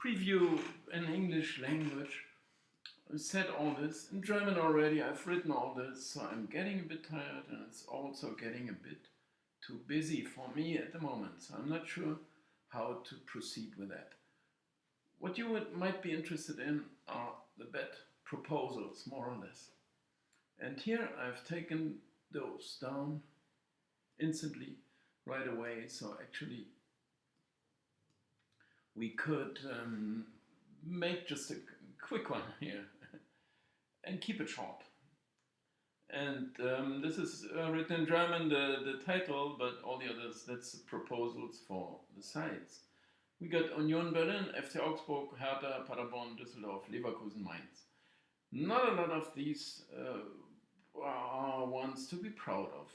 preview in English language. I said all this in German already. I've written all this, so I'm getting a bit tired, and it's also getting a bit too busy for me at the moment. So I'm not sure how to proceed with that. What you might be interested in are the bet proposals, more or less. And here I've taken those down instantly, right away. So actually, we could make just a quick one here and keep it short. And this is written in German, the title, but all the others, that's the proposals for the sides. We got Union Berlin, FC Augsburg, Hertha, Paderborn, Düsseldorf, Leverkusen, Mainz. Not a lot of these are ones to be proud of.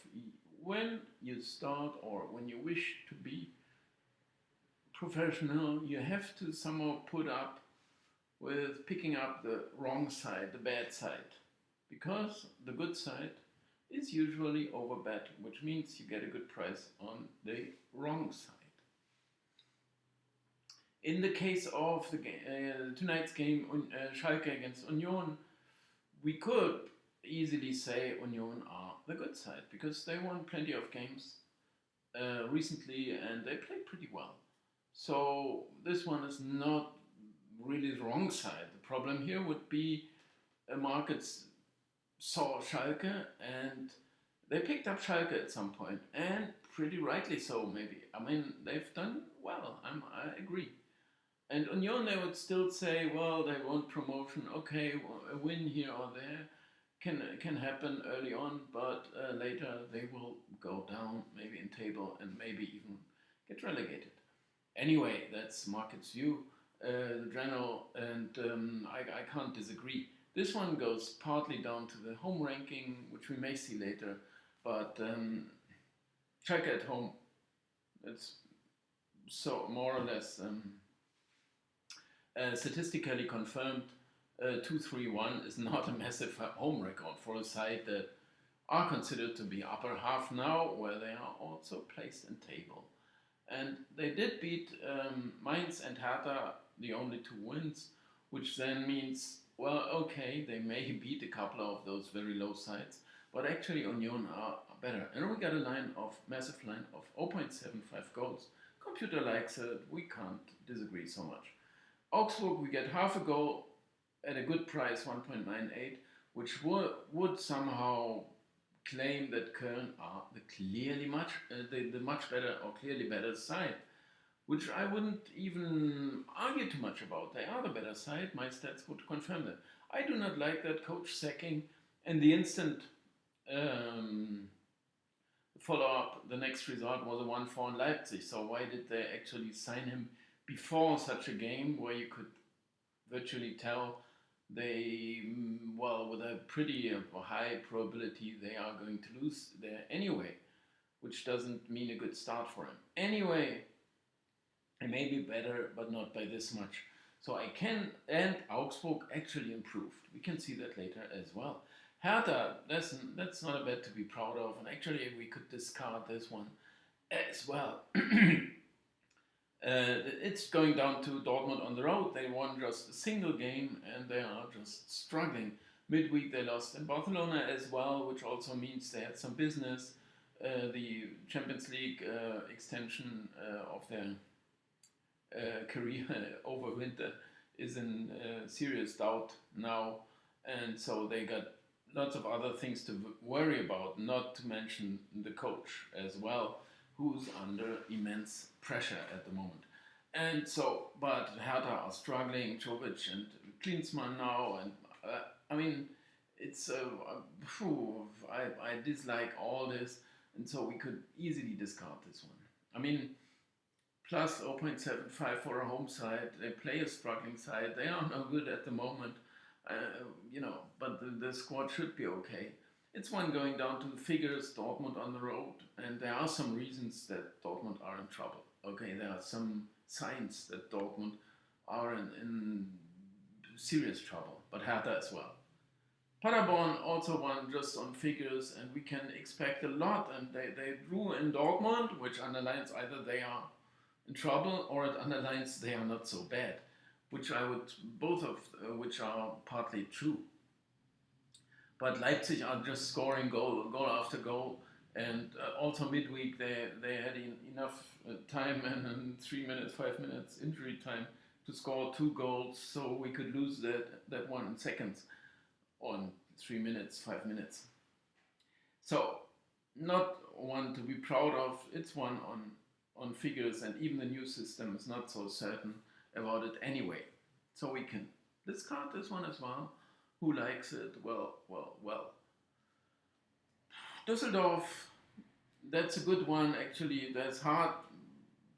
When you start or when you wish to be professional, you have to somehow put up with picking up the wrong side, the bad side. Because the good side is usually overbet, which means you get a good price on the wrong side. In the case of tonight's game, Schalke against Union, we could easily say Union are the good side because they won plenty of games recently and they played pretty well. So this one is not really the wrong side. The problem here would be markets saw Schalke and they picked up Schalke at some point, and pretty rightly so maybe. I mean, they've done well, I agree. And Union, they would still say, well, they want promotion. Okay, a win here or there can happen early on, but later they will go down, maybe in table, and maybe even get relegated. Anyway, that's market's view, the general, and I can't disagree. This one goes partly down to the home ranking, which we may see later, but Schalke at home, it's so more or less statistically confirmed. 2-3-1 is not a massive home record for a side that are considered to be upper half now, where they are also placed in table. And they did beat Mainz and Hertha, the only two wins, which then means, well, okay, they may beat a couple of those very low sides, but actually Union are better. And we got a massive line of 0.75 goals. Computer likes it, we can't disagree so much. Augsburg, we get half a goal at a good price, 1.98, which would somehow claim that Köln are the much better or clearly better side, which I wouldn't even argue too much about. They are the better side. My stats would confirm that. I do not like that coach sacking and the instant follow-up. The next result was a 1-4 in Leipzig. So why did they actually sign him before such a game where you could virtually tell they, well, with a pretty high probability they are going to lose there anyway, which doesn't mean a good start for him. Anyway, it may be better, but not by this much. So and Augsburg actually improved. We can see that later as well. Hertha, that's not a bet to be proud of, and actually we could discard this one as well. It's going down to Dortmund on the road. They won just a single game and they are just struggling. Midweek they lost in Barcelona as well, which also means they had some business. The Champions League extension of their career over winter is in serious doubt now, and so they got lots of other things to worry about, not to mention the coach as well, who's under immense pressure at the moment. And so, but Hertha are struggling, Jovic and Klinsmann now, and I mean, it's, I dislike all this, and so we could easily discard this one. I mean, plus 0.75 for a home side, they play a struggling side, they are no good at the moment, but the squad should be okay. It's one going down to the figures, Dortmund on the road, and there are some reasons that Dortmund are in trouble. Okay, there are some signs that Dortmund are in serious trouble, but Hertha as well. Paderborn also won just on figures, and we can expect a lot, and they drew in Dortmund, which underlines either they are in trouble or it underlines they are not so bad. which I would both of which are partly true. But Leipzig are just scoring goal after goal, and also midweek they had enough time and 3 minutes, 5 minutes injury time to score 2 goals, so we could lose that one in seconds, on 3 minutes, 5 minutes. So not one to be proud of. It's one on figures, and even the new system is not so certain about it anyway. So we can discard this one as well. Who likes it? Well. Düsseldorf, that's a good one actually. That's hard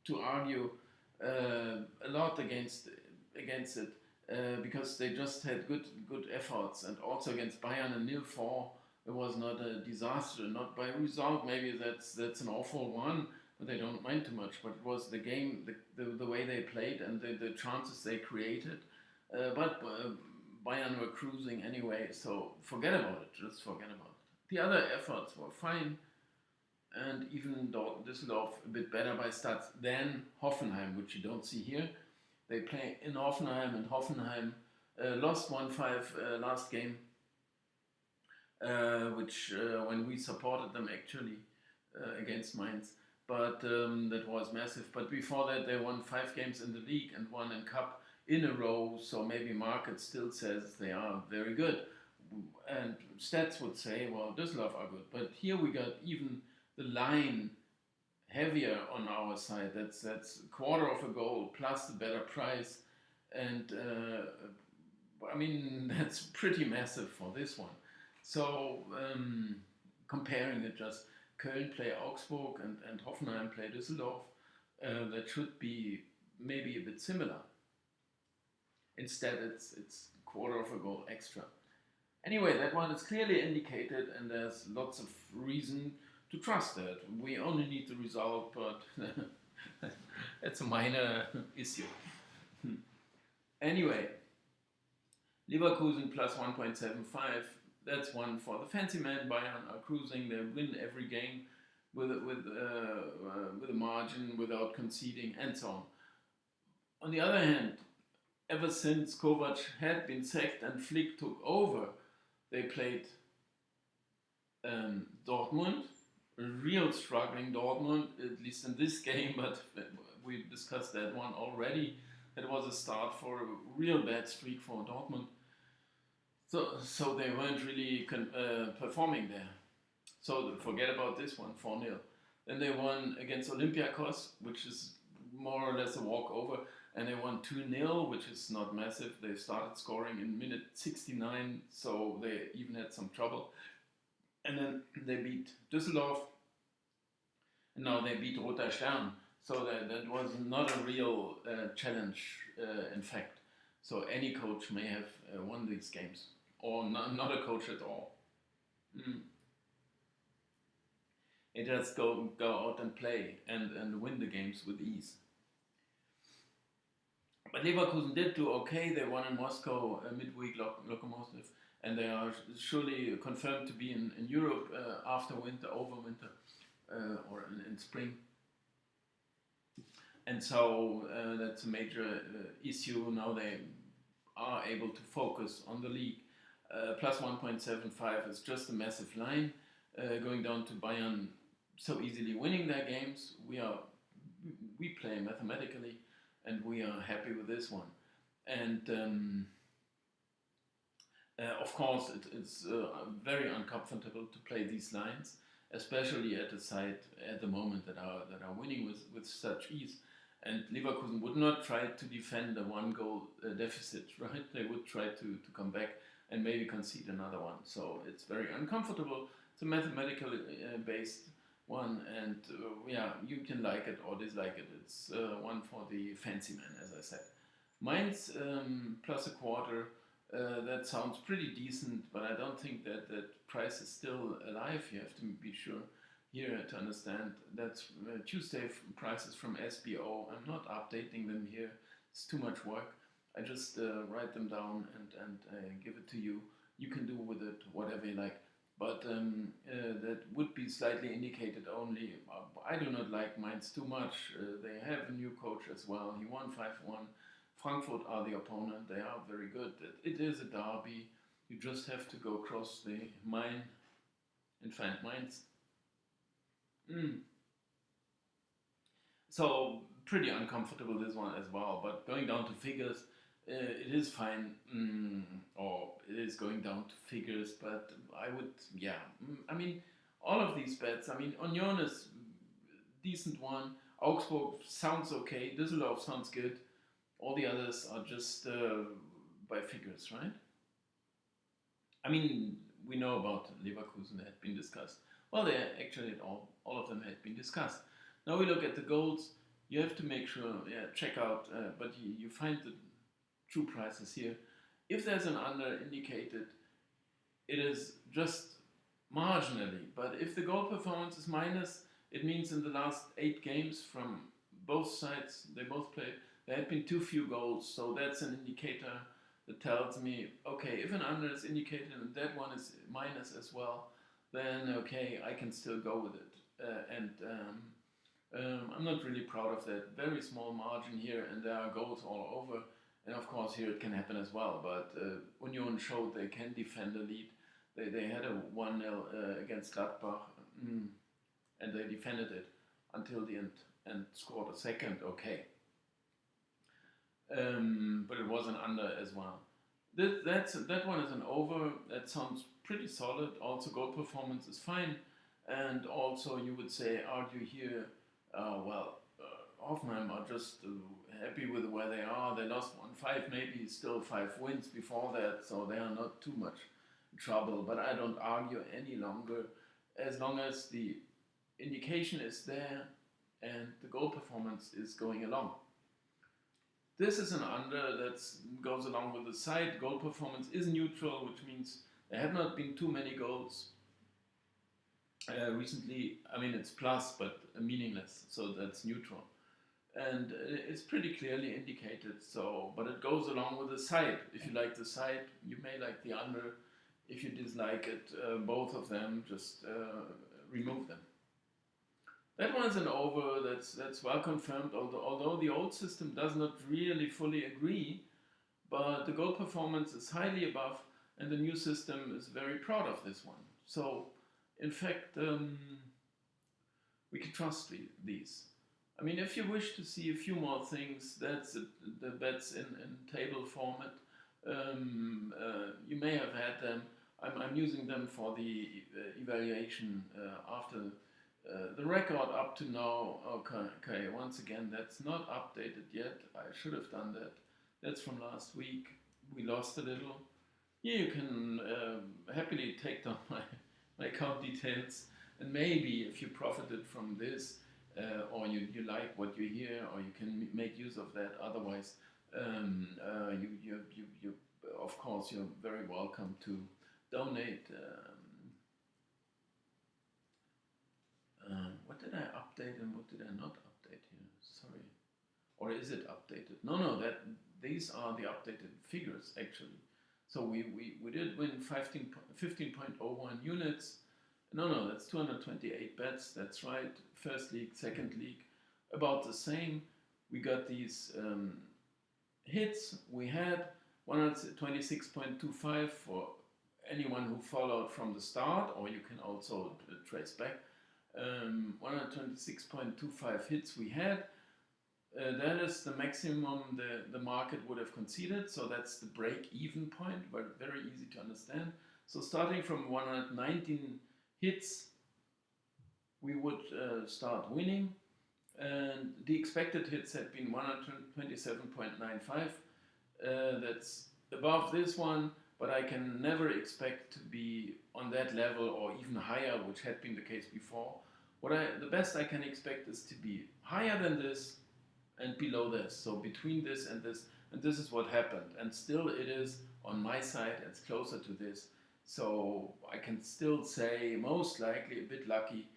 to argue a lot against it because they just had good efforts, and also against Bayern and 0-4. It was not a disaster, not by result. Maybe that's an awful one, but they don't mind too much. But it was the game, the way they played, and the chances they created. But Bayern were cruising anyway, so forget about it. Just forget about it. The other efforts were fine, and even Düsseldorf a bit better by stats than Hoffenheim, which you don't see here. They play in Hoffenheim, and Hoffenheim lost 1-5 last game, which when we supported them actually against Mainz. But that was massive. But before that, they won 5 games in the league and 1 in cup in a row. So maybe market still says they are very good, and stats would say, well, Düsseldorf are good. But here we got even the line heavier on our side. That's a quarter of a goal plus the better price, and I mean that's pretty massive for this one. So comparing it, just Köln play Augsburg and Hoffenheim play Düsseldorf, that should be maybe a bit similar. Instead, it's quarter of a goal extra. Anyway, that one is clearly indicated, and there's lots of reason to trust that. We only need the result, but it's a minor issue. Anyway, Leverkusen plus 1.75. That's one for the fancy man. Bayern are cruising. They win every game with a margin without conceding, and so on. On the other hand, ever since Kovac had been sacked and Flick took over, they played Dortmund, a real struggling Dortmund, at least in this game, but we discussed that one already. That was a start for a real bad streak for Dortmund. So they weren't really performing there. So forget about this one, 4-0. Then they won against Olympiacos, which is more or less a walkover, and they won 2-0, which is not massive. They started scoring in minute 69, so they even had some trouble. And then they beat Düsseldorf, and now they beat Roter Stern. So that was not a real challenge, in fact. So any coach may have won these games, or not a coach at all. It just go out and play and win the games with ease. But Leverkusen did do okay. They won in Moscow, midweek Lokomotiv, and they are surely confirmed to be in Europe after winter, over winter, or in spring. And so that's a major issue. Now they are able to focus on the league. Plus 1.75 is just a massive line, going down to Bayern so easily winning their games. We play mathematically, and we are happy with this one. And of course, it's very uncomfortable to play these lines, especially at a side at the moment that are winning with such ease. And Leverkusen would not try to defend a 1-goal deficit, right? They would try to come back and maybe concede another one. So it's very uncomfortable. It's a mathematically based one, and you can like it or dislike it. It's one for the fancy man, as I said. Mainz plus a quarter. That sounds pretty decent, but I don't think that price is still alive. You have to be sure here to understand that's Tuesday prices from SBO. I'm not updating them here. It's too much work. I just write them down and give it to you. You can do with it whatever you like. But that would be slightly indicated only. I do not like Mainz too much. They have a new coach as well. He won 5-1. Frankfurt are the opponent. They are very good. It is a derby. You just have to go across the Main and find Mainz. Mm. So pretty uncomfortable this one as well. But going down to figures, it is fine, or it is going down to figures. But I would, yeah. I mean, all of these bets. I mean, Union is decent one. Augsburg sounds okay. Düsseldorf sounds good. All the others are just by figures, right? I mean, we know about Leverkusen that had been discussed. Well, they actually all of them had been discussed. Now we look at the goals. You have to make sure, yeah, check out, but you find the true prices here. If there's an under indicated, it is just marginally. But if the goal performance is minus, it means in the last 8 games from both sides, they both played, there had been too few goals. So that's an indicator that tells me, okay, if an under is indicated and that one is minus as well, then okay, I can still go with it. I'm not really proud of that. Very small margin here, and there are goals all over. And of course, here it can happen as well. But Union showed they can defend a lead. They had a 1-0 against Gladbach, and they defended it until the end and scored a second. Okay. But it was an under as well. That one is an over. That sounds pretty solid. Also, goal performance is fine. And also, you would say, argue here, Hoffenheim are just happy with where they are. They lost 1-5, maybe still 5 wins before that, so they are not too much trouble. But I don't argue any longer, as long as the indication is there and the goal performance is going along. This is an under that goes along with the side. Goal performance is neutral, which means there have not been too many goals recently. I mean, it's plus, but meaningless, so that's neutral. And it's pretty clearly indicated, so, but it goes along with the side. If you like the side, you may like the under. If you dislike it, both of them, just remove them. That one's an over. That's well confirmed. Although the old system does not really fully agree, but the goal performance is highly above, and the new system is very proud of this one. So, in fact, we can trust these. I mean, if you wish to see a few more things, that's the bets in table format. You may have had them. I'm using them for the evaluation after the record up to now. Okay, once again, that's not updated yet. I should have done that. That's from last week. We lost a little. Here you can happily take down my account details, and maybe if you profited from this, or you like what you hear, or you can make use of that. Otherwise, you of course, you're very welcome to donate. What did I update and what did I not update here? Sorry. Or is it updated? No, these are the updated figures actually. So we did win 15.01 units. No, that's 228 bets. That's right. First league, second league, about the same. We got these hits. We had 126.25 for anyone who followed from the start, or you can also trace back. 126.25 hits we had. That is the maximum the market would have conceded, so that's the break-even point, but very easy to understand. So starting from 119 hits, we would start winning, and the expected hits had been 127.95. That's above this one, but I can never expect to be on that level or even higher, which had been the case before. The best I can expect is to be higher than this and below this, so between this, and this is what happened. And still it is on my side, it's closer to this. So I can still say most likely a bit lucky.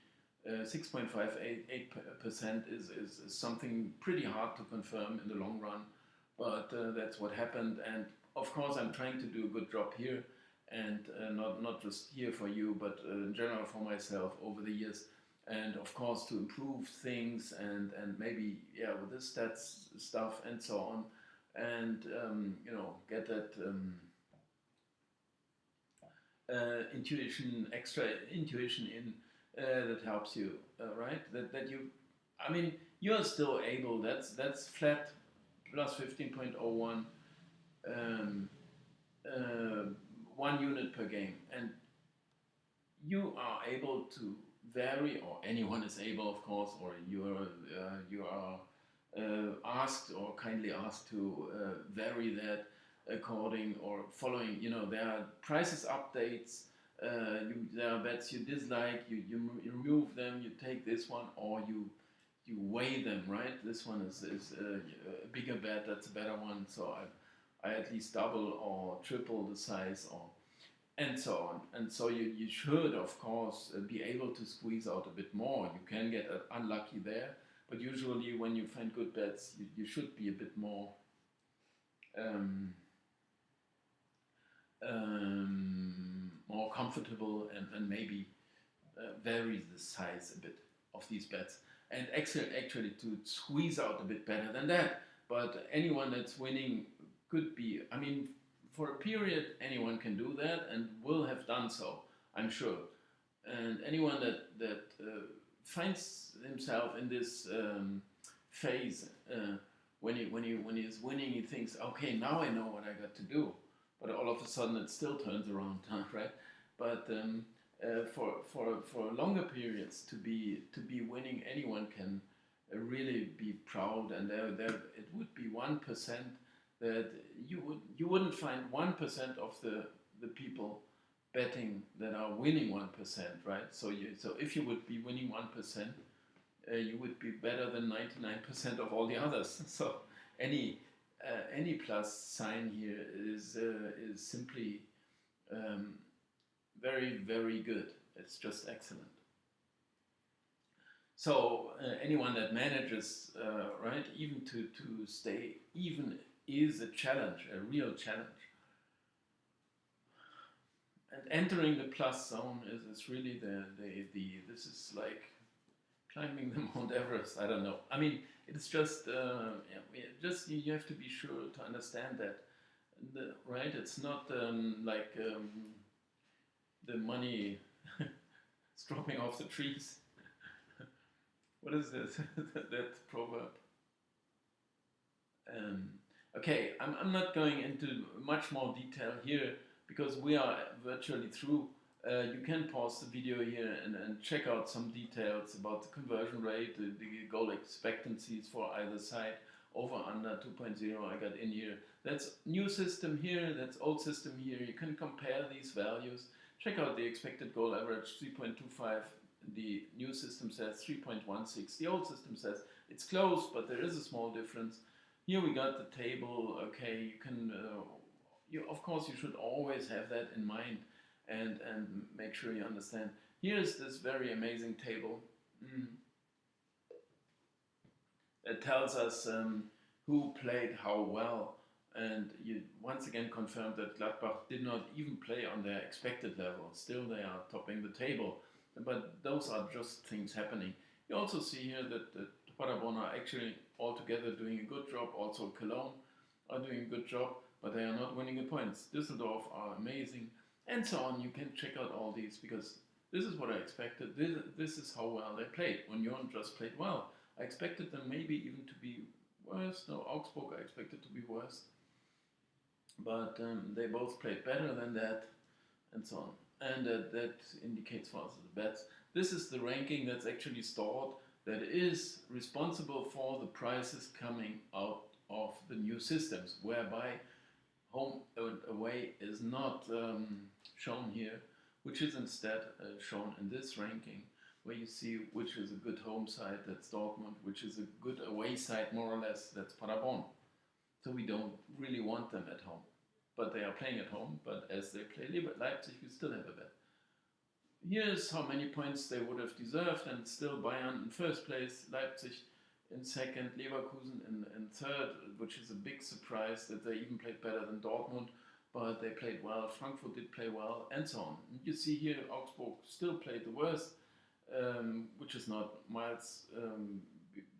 6.58% is something pretty hard to confirm in the long run, but that's what happened. And of course I'm trying to do a good job here, and not just here for you, but in general for myself over the years. And of course to improve things and maybe, yeah, with this stats stuff and so on. and get that extra intuition in that helps you, right? That you, I mean, you're still able. That's flat plus 15.01, um, uh, 1 unit per game, and you are able to vary, or anyone is able, of course, or you are asked or kindly asked to vary that according or following. There are prices updates. There are bets you dislike. You remove them. You take this one, or you weigh them. Right. This one is a bigger bet. That's a better one. So I at least double or triple the size, or and so on. And so you should, of course, be able to squeeze out a bit more. You can get unlucky there, but usually when you find good bets, you should be a bit more more comfortable, and maybe vary the size a bit of these bets. And actually to squeeze out a bit better than that. But anyone that's winning could be, I mean, for a period, anyone can do that and will have done so, I'm sure. And anyone that finds himself in this phase, when he is winning, he thinks, okay, now I know what I got to do. But all of a sudden, it still turns around, right? But for longer periods, to be winning, anyone can really be proud, and there it would be 1% that you wouldn't find 1% of the people betting that are winning 1%, right? So if you would be winning 1%, you would be better than 99% of all the others. So any plus sign here is simply very, very good. It's just excellent. So anyone that manages, right, even to stay even is a challenge, a real challenge. And entering the plus zone is really this is like climbing the Mount Everest. I don't know. I mean, it's just you have to be sure to understand that, right? It's not like the money is dropping off the trees. What is this? that proverb? Okay, I'm not going into much more detail here because we are virtually through. You can pause the video here and check out some details about the conversion rate, the goal expectancies for either side, over under 2.0 I got in here. That's new system here, that's old system here. You can compare these values. Check out the expected goal average, 3.25. The new system says 3.16. The old system says it's close, but there is a small difference. Here we got the table. Okay, you can, of course, you should always have that in mind and make sure you understand. Here's this very amazing table that tells us who played how well. And you once again confirmed that Gladbach did not even play on their expected level. Still, they are topping the table. But those are just things happening. You also see here that Paderborn are actually altogether doing a good job. Also Cologne are doing a good job, but they are not winning the points. Düsseldorf are amazing, and so on. You can check out all these because this is what I expected. This is how well they played. Union just played well. I expected them maybe even to be worse. No, Augsburg I expected to be worse. But they both played better than that, and so on. And that indicates for us the bets. This is the ranking that's actually stored, that is responsible for the prices coming out of the new systems, whereby home and away is not shown here, which is instead shown in this ranking, where you see which is a good home side, that's Dortmund, which is a good away side, more or less, that's Paderborn. So we don't really want them at home. But they are playing at home, but as they play Leipzig, we still have a bet. Here's how many points they would have deserved, and still Bayern in first place, Leipzig in second, Leverkusen in third, which is a big surprise that they even played better than Dortmund, but they played well. Frankfurt did play well, and so on. And you see here Augsburg still played the worst, which is not miles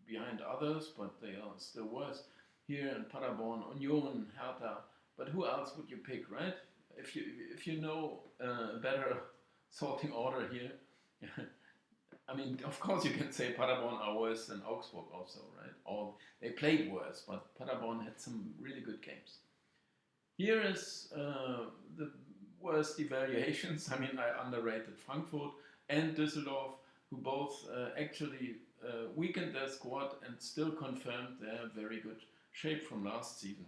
behind others, but they are still worse. here in Paderborn, Union, Hertha. But who else would you pick, right? If you know a better sorting order here, I mean, of course you can say Paderborn are worse than Augsburg also, right? Or they played worse, but Paderborn had some really good games. Here is the worst evaluations. I mean, I underrated Frankfurt and Düsseldorf, who both actually weakened their squad and still confirmed their very good shape from last season.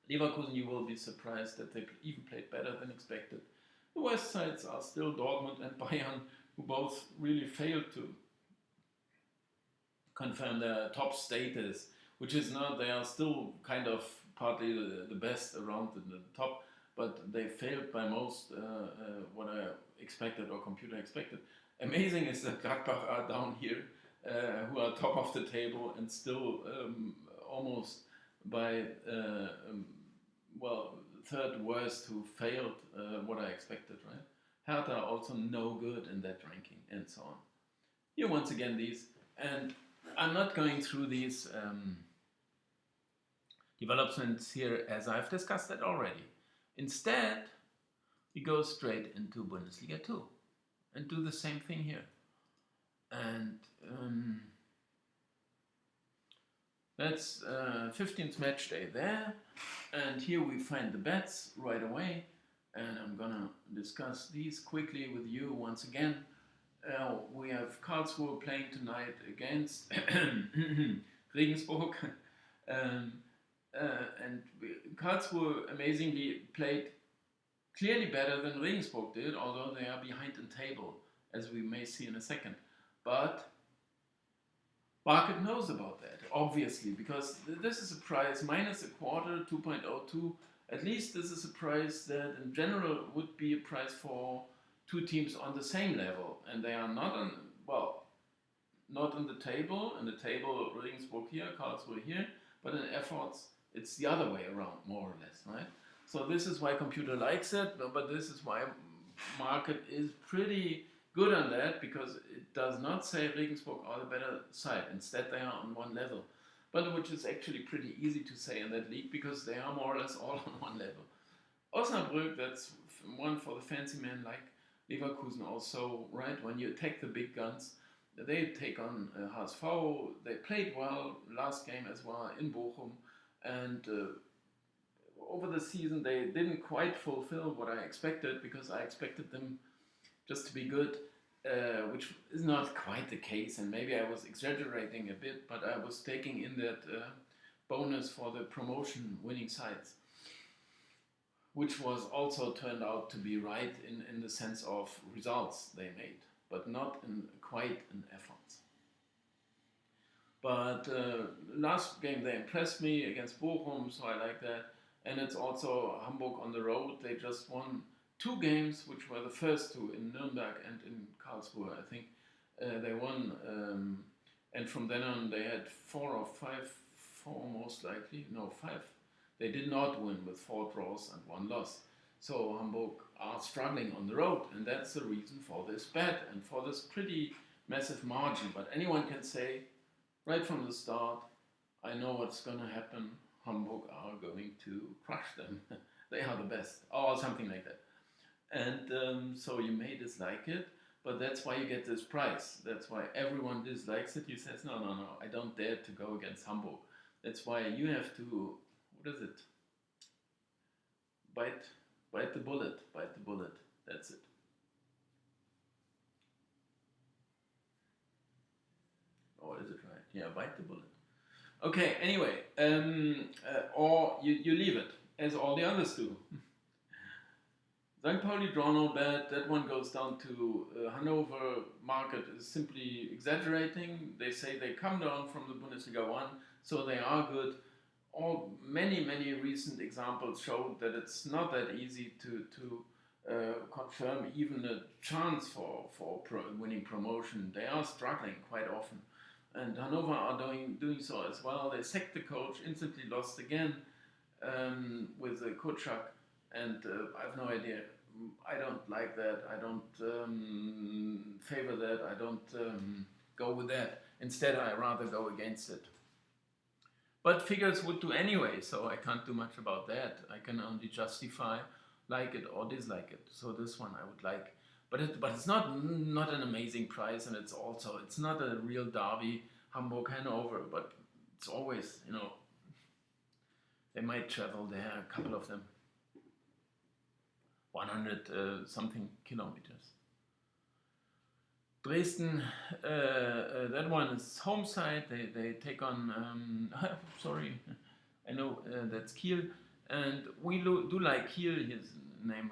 Leverkusen, you will be surprised that they even played better than expected. The West sides are still Dortmund and Bayern, who both really failed to confirm their top status, which is not, they are still kind of partly the best around the top, but they failed by most what I expected or computer expected. Amazing is that Gladbach are down here, who are top of the table and still almost by, well, third worst, who failed what I expected, right? Hertha also no good in that ranking and so on. Here once again these, and I'm not going through these developments here as I've discussed that already. Instead, we go straight into Bundesliga 2 and do the same thing here. And that's 15th match day there, and here we find the bets right away, and I'm gonna discuss these quickly with you once again. We have Karlsruhe playing tonight against Regensburg, and Karlsruhe amazingly played clearly better than Regensburg did, although they are behind in table, as we may see in a second. But market knows about that, obviously, because this is a price minus a quarter, 2.02. At least this is a price that in general would be a price for two teams on the same level, and they are not on, well, not in the table. In the table, Regensburg here, Karlsruhe here, but in efforts, it's the other way around, more or less, right? So this is why computer likes it, but this is why market is pretty good on that, because it does not say Regensburg are the better side. Instead, they are on one level, but which is actually pretty easy to say in that league, because they are more or less all on one level. Osnabrück, that's one for the fancy man like Leverkusen also, right? When you attack the big guns, they take on HSV. They played well last game as well in Bochum, and over the season they didn't quite fulfill what I expected, because I expected them just to be good, which is not quite the case, and maybe I was exaggerating a bit, but I was taking in that bonus for the promotion winning sides, which was also turned out to be right in the sense of results they made, but not in quite in efforts. But last game they impressed me against Bochum, so I like that. And it's also Hamburg on the road. They just won 2 games, which were the first 2 in Nuremberg and in Karlsruhe, I think. They won, and from then on they had 4 or 4 most likely, no 5. They did not win, with 4 draws and 1 loss. So Hamburg are struggling on the road, and that's the reason for this bet and for this pretty massive margin. But anyone can say, right from the start, I know what's going to happen. Hamburg are going to crush them. They are the best, or something like that. And so you may dislike it, but that's why you get this price. That's why everyone dislikes it. You says, no, I don't dare to go against Hamburg. That's why you have to, what is it? Bite the bullet. That's it. Or is it right? Yeah, bite the bullet. Okay, anyway, or you leave it, as all the others do. St. Pauli draw no bet, that one goes down to Hanover. Market is simply exaggerating. They say they come down from the Bundesliga 1, so they are good. Many recent examples show that it's not that easy to confirm even a chance for winning promotion. They are struggling quite often. And Hanover are doing so as well. They sacked the coach, instantly lost again with Kutschak, and I have no idea. I don't like that. I don't favor that. I don't go with that. Instead, I rather go against it. But figures would do anyway, so I can't do much about that. I can only justify like it or dislike it. So this one I would like, but it's not an amazing price, and it's not a real derby, Hamburg Hanover, but it's always, they might travel there, a couple of them, 100 something kilometers. Dresden, that one is home side. They take on, sorry, I know that's Kiel. And we do like Kiel, his name.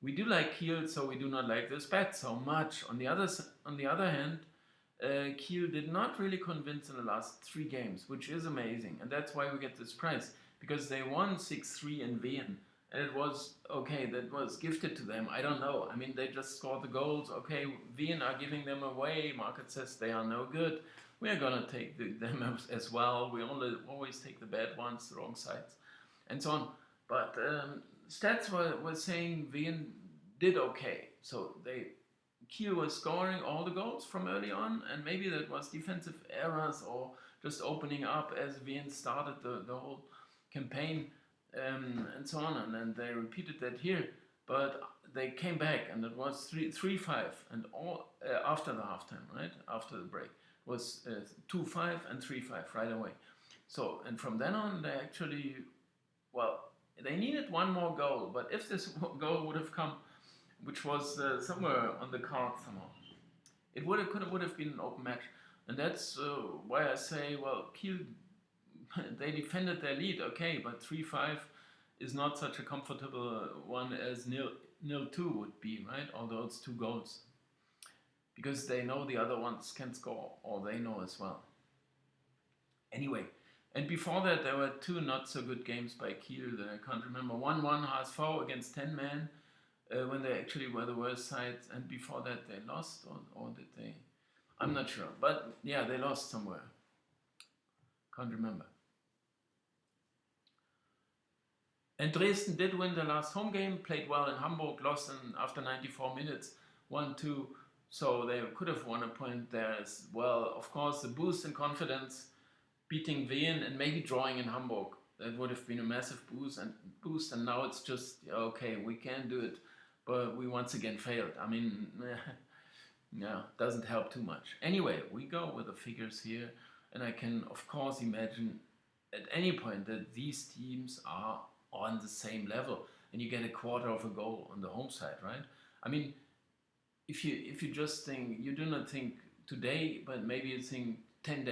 We do like Kiel, so we do not like this bet so much. On the other hand, Kiel did not really convince in the last 3 games, which is amazing. And that's why we get this price. Because they won 6-3 in Wien. And it was, okay, that was gifted to them. I don't know. I mean, they just scored the goals. Okay, Wien are giving them away. Market says they are no good. We are going to take them as well. We always take the bad ones, the wrong sides, and so on. But stats were saying Wien did okay. So Kiel was scoring all the goals from early on, and maybe that was defensive errors or just opening up as Wien started the whole campaign. And so on, and then they repeated that here, but they came back, and it was 3-5, and all after the halftime, right after the break, was 2-5 and 3-5 right away. So, and from then on, they actually, they needed one more goal, but if this goal would have come, which was somewhere on the card somehow, it would have been an open match, and that's why I say, Kiel. They defended their lead, okay, but 3-5 is not such a comfortable one as 0-2 would be, right? Although it's 2 goals. Because they know the other ones can score, or they know as well. Anyway, and before that there were 2 not so good games by Kiel that I can't remember. 1-1 HSV against 10 men, when they actually were the worst side, and before that they lost, or did they? I'm not sure, but yeah, they lost somewhere. Can't remember. And Dresden did win the last home game, played well in Hamburg, lost after 94 minutes, 1-2. So they could have won a point there as well. Of course, the boost in confidence, beating Wien and maybe drawing in Hamburg. That would have been a massive boost, and now it's just, okay, we can do it, but we once again failed. I mean, yeah, doesn't help too much. Anyway, we go with the figures here, and I can, of course, imagine at any point that these teams are on the same level, and you get a quarter of a goal on the home side, right? I mean, if you just think, you do not think today, but maybe you think 10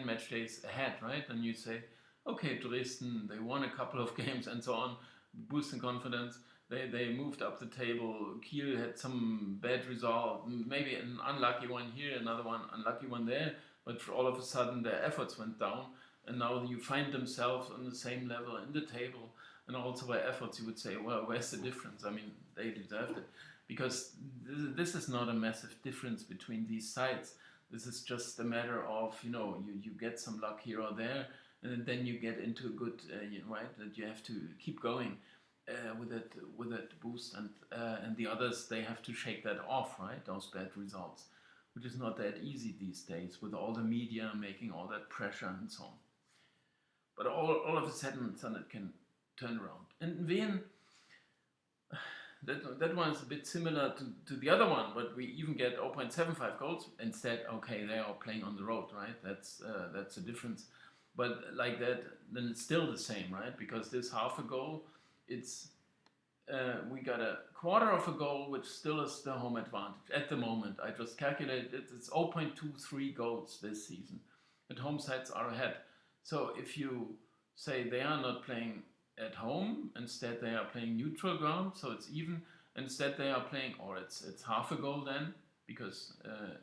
match days ahead, right? And you say, okay, Dresden, they won a couple of games and so on, boosting confidence. They moved up the table. Kiel had some bad result, maybe an unlucky one here, another one unlucky one there, but all of a sudden their efforts went down, and now you find themselves on the same level in the table. And also by efforts, you would say, well, where's the difference? I mean, they deserved it. Because this is not a massive difference between these sides. This is just a matter of, you get some luck here or there, and then you get into a good, right, that you have to keep going with that boost. And the others, they have to shake that off, right, those bad results, which is not that easy these days with all the media making all that pressure and so on. But all of a sudden it can turn around. And Wien, that one is a bit similar to the other one, but we even get 0.75 goals instead. Okay, they are playing on the road, right? That's a difference. But like that, then it's still the same, right? Because this half a goal, it's we got a quarter of a goal, which still is the home advantage at the moment. I just calculated it. It's 0.23 goals this season. And home sides are ahead. So if you say they are not playing at home, instead they are playing neutral ground, so it's even. Instead they are playing, or it's half a goal then, because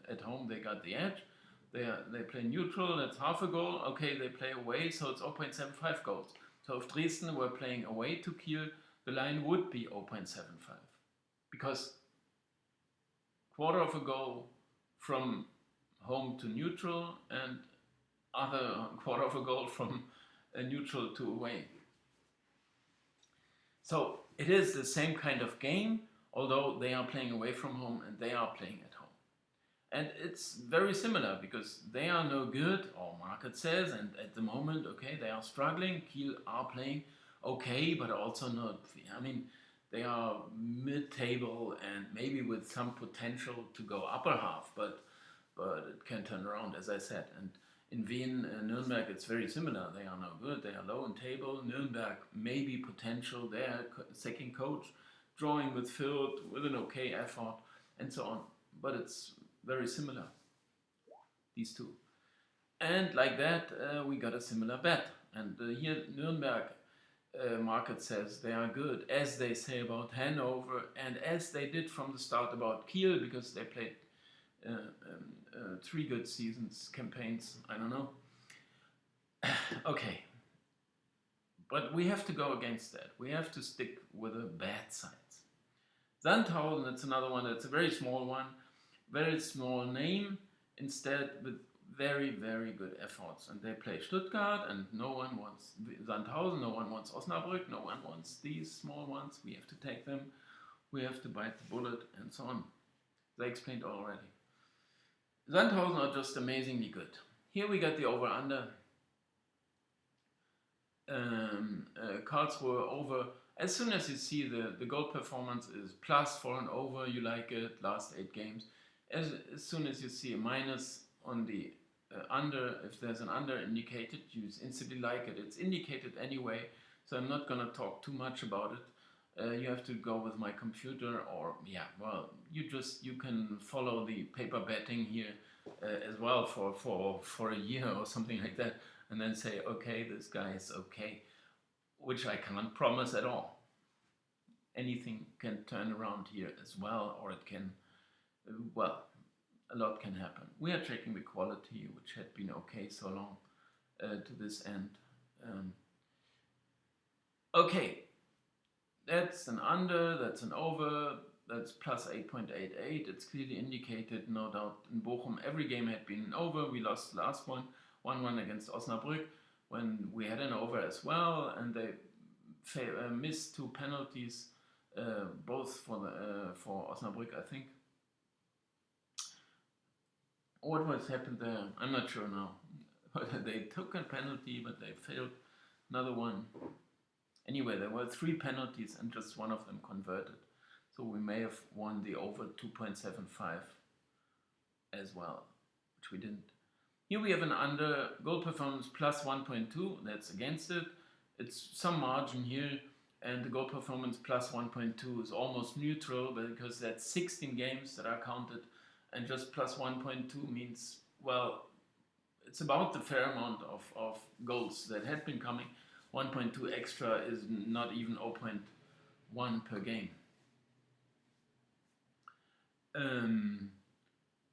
at home they got the edge. They play neutral, that's half a goal. Okay, they play away, so it's 0.75 goals. So if Dresden were playing away to Kiel, the line would be 0.75, because quarter of a goal from home to neutral and other quarter of a goal from neutral to away. So it is the same kind of game, although they are playing away from home and they are playing at home. And it's very similar because they are no good, or market says, and at the moment, okay, they are struggling. Kiel are playing okay, but also not. I mean, they are mid-table and maybe with some potential to go upper half, but it can turn around, as I said. And in Wien, Nuremberg, it's very similar. They are no good. They are low in table. Nuremberg maybe potential. Their second coach drawing with Fürth with an okay effort and so on. But it's very similar, these two. And like that, we got a similar bet. And here Nuremberg market says they are good, as they say about Hanover, and as they did from the start about Kiel, because they played 3 good seasons, campaigns, I don't know. Okay. But we have to go against that. We have to stick with the bad sides. Sandhausen, that's another one, that's a very small one, very small name, instead with very, very good efforts. And they play Stuttgart, and no one wants Sandhausen, no one wants Osnabrück, no one wants these small ones. We have to take them, we have to bite the bullet, and so on. As I explained already. Sandhausen are just amazingly good. Here we got the over-under. Karlsruhe over. As soon as you see the goal performance is plus for an over, you like it, last 8 games. As soon as you see a minus on the under, if there's an under indicated, you instantly like it. It's indicated anyway, so I'm not going to talk too much about it. You have to go with my computer, or yeah, well, you can follow the paper betting here as well for a year or something like that, and then say, okay, this guy is okay, which I can't promise at all. Anything can turn around here as well, or it can, well, a lot can happen. We are checking the quality, which had been okay so long to this end. Okay, that's an under, that's an over, that's plus 8.88. It's clearly indicated, no doubt. In Bochum, every game had been an over. We lost the last one, 1-1 against Osnabrück, when we had an over as well, and they missed 2 penalties, both for Osnabrück, I think. What was happened there? I'm not sure now. They took a penalty, but they failed another one. Anyway, there were 3 penalties and just one of them converted. So we may have won the over 2.75 as well, which we didn't. Here we have an under, goal performance plus 1.2, that's against it. It's some margin here, and the goal performance plus 1.2 is almost neutral, because that's 16 games that are counted, and just plus 1.2 means, well, it's about the fair amount of goals that had been coming. 1.2 extra is not even 0.1 per game.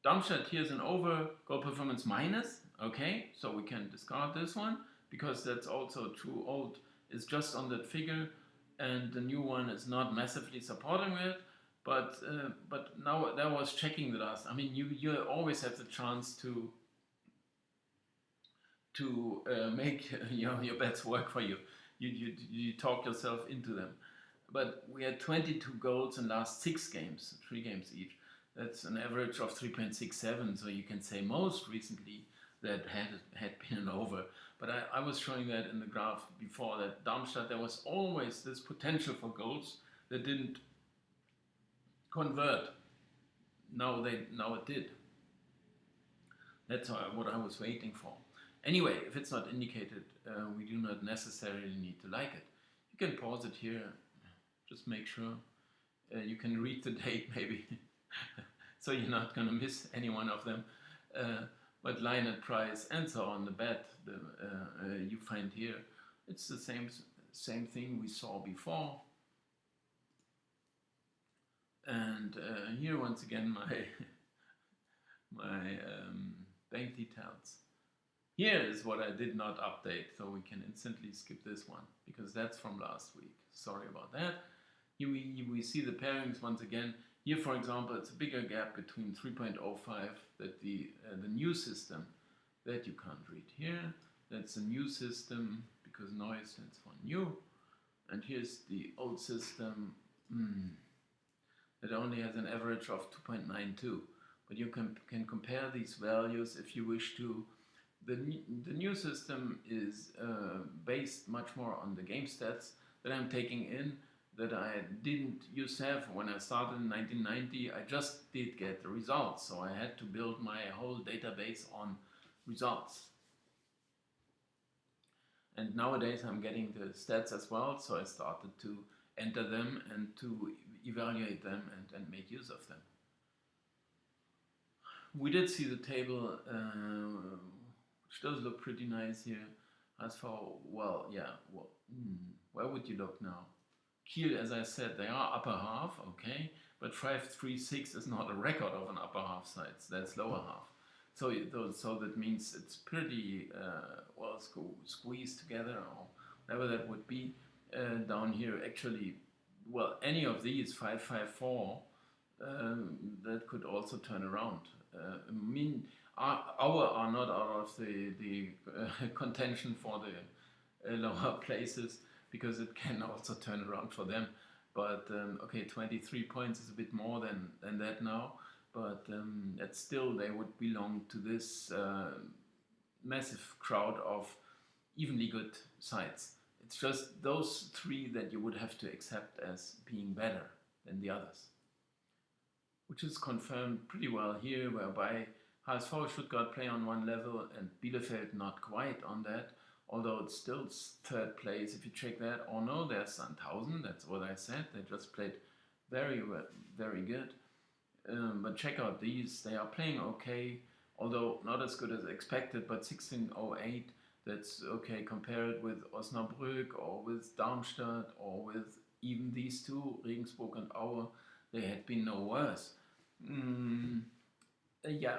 Darmstadt, here's an over, goal performance minus. Okay, so we can discard this one, because that's also true. Old is just on that figure, and the new one is not massively supporting it. But now that was checking the last. I mean, you always have the chance to make your bets work for you. You talk yourself into them. But we had 22 goals in last 6 games, 3 games each. That's an average of 3.67. So you can say most recently that had been an over. But I was showing that in the graph before, that Darmstadt, there was always this potential for goals that didn't convert. Now it did. That's what I was waiting for. Anyway, if it's not indicated, we do not necessarily need to like it. You can pause it here, just make sure. You can read the date maybe, so you're not going to miss any one of them. But line and price and so on, the bet you find here, it's the same thing we saw before. And here once again my bank details. Here is what I did not update, so we can instantly skip this one, because that's from last week. Sorry about that. Here we see the pairings once again. Here, for example, it's a bigger gap between 3.05 that the new system, that you can't read here. That's the new system, because noise stands for new. And here's the old system that only has an average of 2.92. but you can compare these values if you wish to. The new system is based much more on the game stats that I'm taking in, that I didn't used to have when I started in 1990. I just did get the results, so I had to build my whole database on results. And nowadays I'm getting the stats as well, so I started to enter them and to evaluate them and make use of them. We did see the table, which does look pretty nice here. As for, well, yeah, well, where would you look now? Kiel, as I said, they are upper half, okay, but 5-3-6 is not a record of an upper half sides, that's lower half. So that means it's pretty well squeezed together, or whatever that would be. Down here, actually, well, any of these 5-5-4 that could also turn around. I mean, our are not out of the contention for the lower places, because it can also turn around for them. But okay, 23 points is a bit more than that now. But it's still, they would belong to this massive crowd of evenly good sides. It's just those three that you would have to accept as being better than the others, which is confirmed pretty well here, whereby HSV Stuttgart play on one level and Bielefeld not quite on that, although it's still third place if you check that. Or no, there's Sandhausen, that's what I said, they just played very well, very good. But check out these, they are playing okay, although not as good as expected, but 1608, that's okay. Compare it with Osnabrück or with Darmstadt or with even these two, Regensburg and Aue, they had been no worse. Yeah,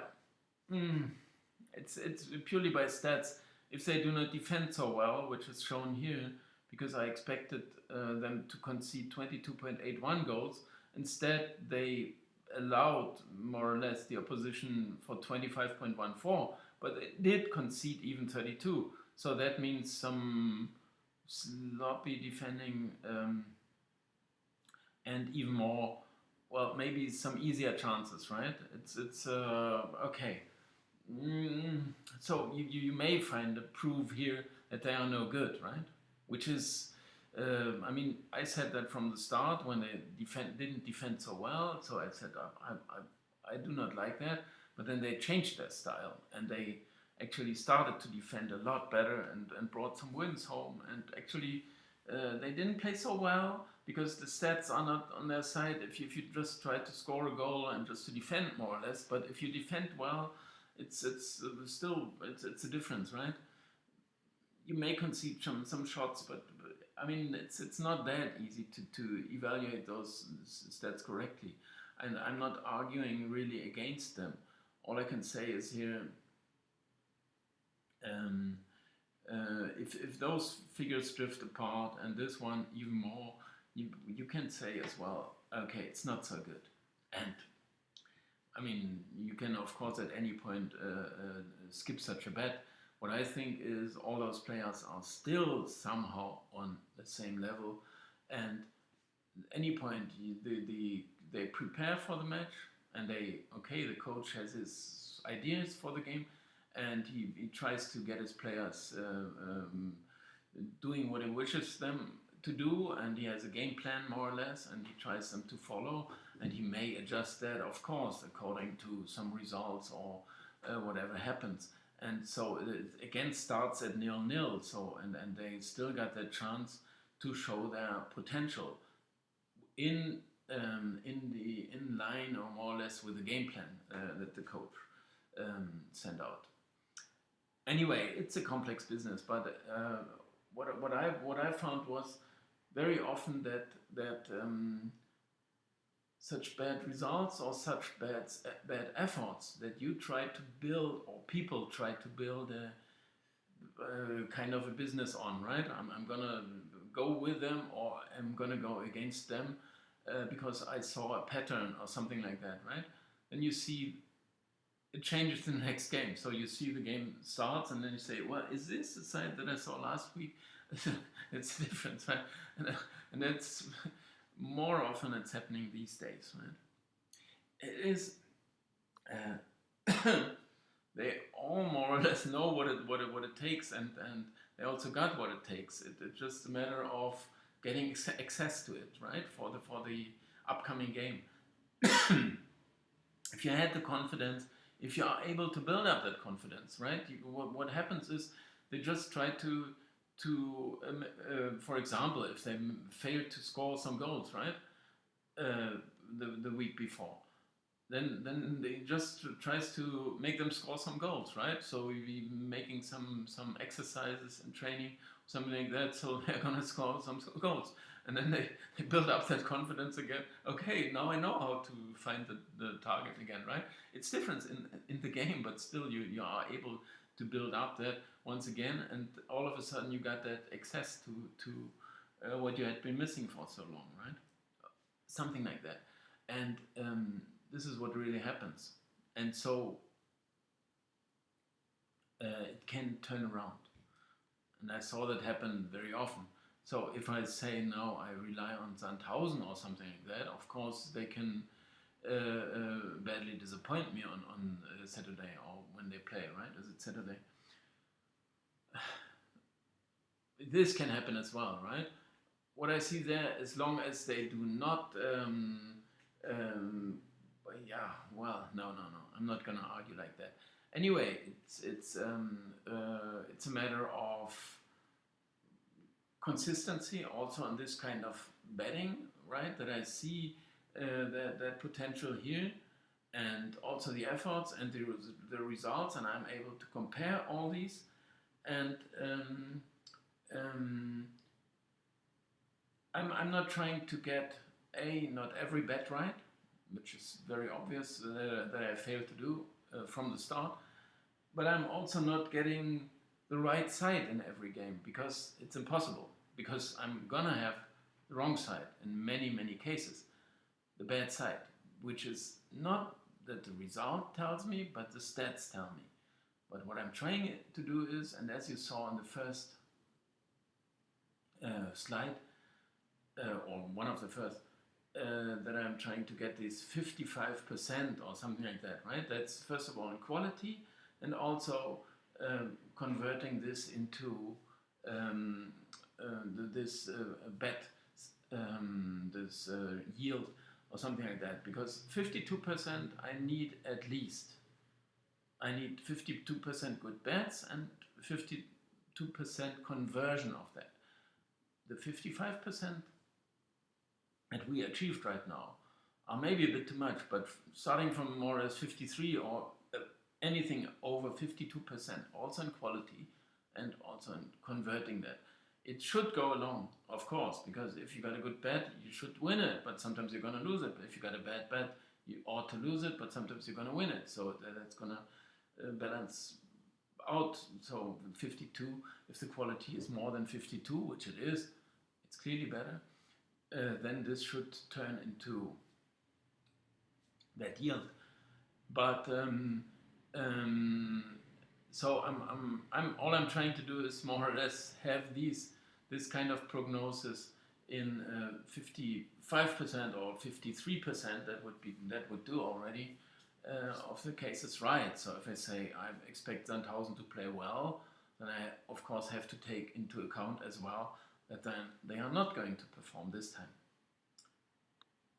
it's purely by stats. If they do not defend so well, which is shown here, because I expected them to concede 22.81 goals, instead they allowed more or less the opposition for 25.14, but it did concede even 32. So that means some sloppy defending and even more, well, maybe some easier chances, right? It's okay. So you may find a proof here that they are no good, right? Which is, I mean, I said that from the start when they didn't defend so well. So I said I do not like that. But then they changed their style and they actually started to defend a lot better and brought some wins home. And actually, they didn't play so well because the stats are not on their side. If you just try to score a goal and just to defend more or less, but if you defend well, it's still a difference, right? You may concede some shots, but I mean it's not that easy to evaluate those stats correctly, and I'm not arguing really against them. All I can say is here, if those figures drift apart and this one even more, you can say as well, okay, it's not so good. And I mean, you can of course at any point skip such a bet. What I think is all those players are still somehow on the same level, and at any point they prepare for the match, and the coach has his ideas for the game, and he tries to get his players doing what he wishes them to do, and he has a game plan more or less, and he tries them to follow, and he may adjust that, of course, according to some results or whatever happens. And so it again starts at 0-0. So and they still got that chance to show their potential in line or more or less with the game plan that the coach sent out. Anyway, it's a complex business, but what I found was very often that such bad results or such bad efforts that you try to build, or people try to build a kind of a business on, right? I'm gonna go with them or I'm gonna go against them because I saw a pattern or something like that, right? Then you see it changes in the next game. So you see the game starts and then you say, well, is this the side that I saw last week? It's different, right? And that's more often it's happening these days, right? It is uh, they all more or less know what it takes, and they also got what it takes. It's just a matter of getting access to it, right, for the upcoming game. If you had the confidence, if you are able to build up that confidence, right, what happens is they just try to for example, if they fail to score some goals, right, the week before, then they just tries to make them score some goals, right? So we making some exercises and training, something like that, so they're gonna score some goals, and then they build up that confidence again. Okay, now I know how to find the target again, right? It's different in the game, but still you are able to build up that once again, and all of a sudden you got that access to what you had been missing for so long, right? Something like that, and this is what really happens, and so it can turn around, and I saw that happen very often. So if I say now I rely on Sandhausen or something like that, of course they can badly disappoint me on Saturday, or when they play, right? Is it Saturday? This can happen as well, right? What I see there, as long as they do not um, yeah, well, no, I'm not gonna argue like that. Anyway, it's a matter of consistency also on this kind of betting, right? That I see that potential here, and also the efforts and the results, and I'm able to compare all these, and um, I'm not trying to get not every bet right, which is very obvious that I failed to do from the start. But I'm also not getting the right side in every game, because it's impossible. Because I'm gonna have the wrong side in many cases, the bad side, which is not that the result tells me, but the stats tell me. But what I'm trying to do is, and as you saw in the first slide, or one of the first, that I'm trying to get this 55% or something like that, right? That's first of all in quality, and also converting this into this bet, this yield or something like that. Because 52% I need at least. I need 52% good bets and 52% conversion of that. The 55% that we achieved right now are maybe a bit too much, but starting from more or less 53 or anything over 52%, also in quality and also in converting that, it should go along, of course, because if you got a good bet, you should win it, but sometimes you're going to lose it. But if you got a bad bet, you ought to lose it, but sometimes you're going to win it. So that's going to balance out. So 52, if the quality is more than 52, which it is, it's clearly better. Then this should turn into that yield. But so I'm all I'm trying to do is more or less have this kind of prognosis in 55% or 53%. That would do already of the cases right. So if I say I expect Sandhausen to play well, then I of course have to take into account as well that then they are not going to perform this time,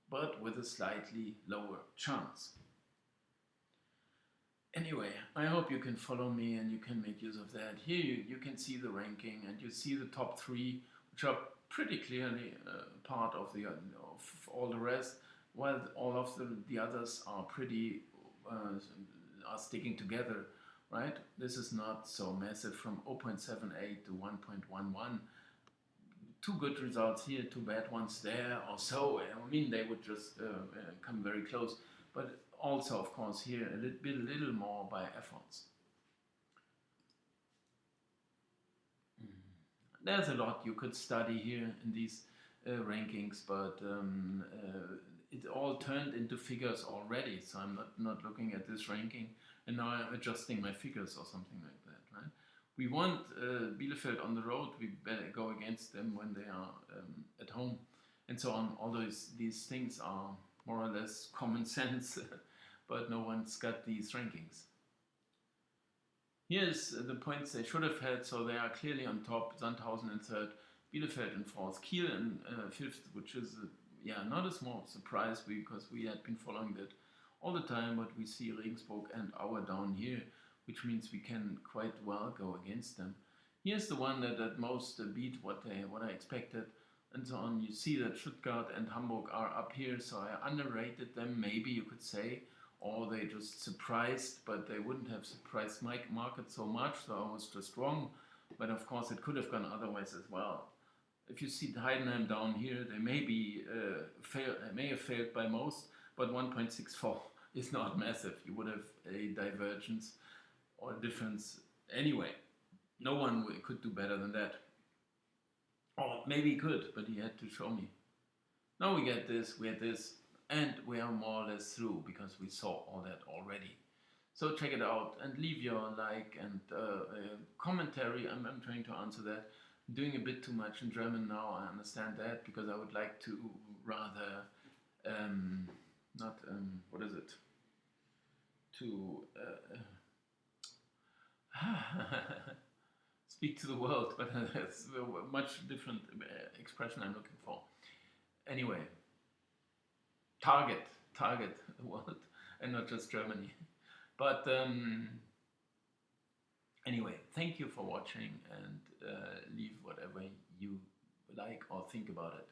but with a slightly lower chance. Anyway, I hope you can follow me and you can make use of that. Here you can see the ranking, and you see the top three, which are pretty clearly part of all the rest, while all of the others are pretty are sticking together, right? This is not so massive, from 0.78 to 1.11. Two good results here, two bad ones there, or so. I mean, they would just come very close. But also, of course, here a little more by efforts. There's a lot you could study here in these rankings, but it all turned into figures already. So I'm not looking at this ranking, and now I'm adjusting my figures or something like that, right? We want Bielefeld on the road. We better go against them when they are at home, and so on. All these things are more or less common sense but no one's got these rankings. Here's the points they should have had, so they are clearly on top. Sandhausen in third, Bielefeld in fourth, Kiel in fifth, which is not a small surprise because we had been following that all the time, but we see Regensburg and Aue down here, which means we can quite well go against them. Here's the one that at most beat what I expected, and so on. You see that Stuttgart and Hamburg are up here, so I underrated them, maybe you could say, or they just surprised, but they wouldn't have surprised my market so much, so I was just wrong. But of course, it could have gone otherwise as well. If you see Heidenheim down here, they may have failed by most, but 1.64 is not massive. You would have a divergence or difference anyway. No one could do better than that. Or maybe he could, but he had to show me. Now we get this, we had this, and we are more or less through because we saw all that already. So check it out and leave your like and commentary. I'm trying to answer that. I'm doing a bit too much in German now, I understand that, because I would like to rather, speak to the world, but that's a much different expression I'm looking for. Anyway, target the world and not just Germany. But anyway, thank you for watching, and leave whatever you like or think about it.